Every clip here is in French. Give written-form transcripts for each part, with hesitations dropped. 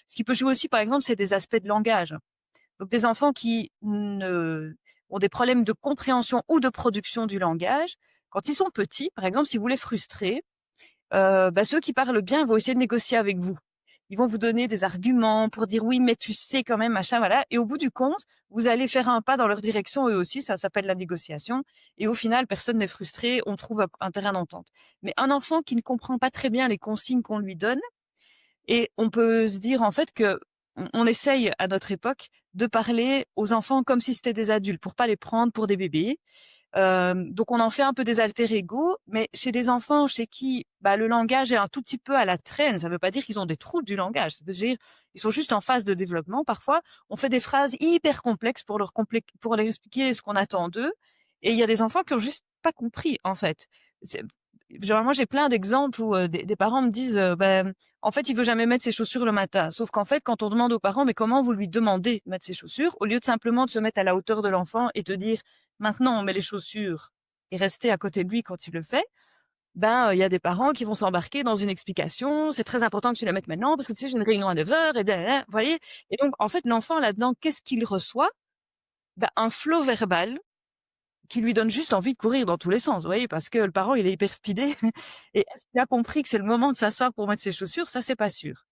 Ce qui peut jouer aussi, par exemple, c'est des aspects de langage. Donc des enfants qui ont des problèmes de compréhension ou de production du langage, quand ils sont petits, par exemple, si vous les frustrez, ceux qui parlent bien vont essayer de négocier avec vous. Ils vont vous donner des arguments pour dire oui, mais tu sais quand même, machin, voilà. Et au bout du compte, vous allez faire un pas dans leur direction eux aussi. Ça s'appelle la négociation. Et au final, personne n'est frustré. On trouve un terrain d'entente. Mais un enfant qui ne comprend pas très bien les consignes qu'on lui donne, et on peut se dire en fait que on essaye à notre époque de parler aux enfants comme si c'était des adultes pour pas les prendre pour des bébés. Donc on en fait un peu des alter ego, mais chez des enfants chez qui le langage est un tout petit peu à la traîne, ça veut pas dire qu'ils ont des troubles du langage, ça veut dire ils sont juste en phase de développement. Parfois, on fait des phrases hyper complexes pour pour leur expliquer ce qu'on attend d'eux, et il y a des enfants qui ont juste pas compris en fait. Genre moi j'ai plein d'exemples où des parents me disent en fait il veut jamais mettre ses chaussures le matin, sauf qu'en fait quand on demande aux parents mais comment vous lui demandez de mettre ses chaussures, au lieu de simplement de se mettre à la hauteur de l'enfant et de dire maintenant on met les chaussures et rester à côté de lui quand il le fait, il y a des parents qui vont s'embarquer dans une explication, c'est très important que tu la mettes maintenant parce que tu sais j'ai une réunion à 9h et vous voyez. Et donc en fait l'enfant là-dedans, qu'est-ce qu'il reçoit? Un flot verbal qui lui donne juste envie de courir dans tous les sens, vous voyez, parce que le parent il est hyper speedé. Et est-ce qu'il a compris que c'est le moment de s'asseoir pour mettre ses chaussures? Ça c'est pas sûr.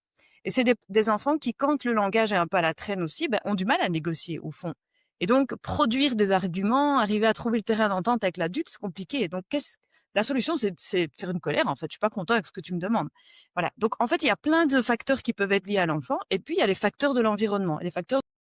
Et c'est des enfants qui, quand le langage est un peu à la traîne aussi, ont du mal à négocier au fond. Et donc, produire des arguments, arriver à trouver le terrain d'entente avec l'adulte, c'est compliqué. Donc, la solution, c'est de faire une colère. En fait, je suis pas content avec ce que tu me demandes. Voilà. Donc, en fait, il y a plein de facteurs qui peuvent être liés à l'enfant. Et puis, il y a les facteurs de l'environnement. Et les facteurs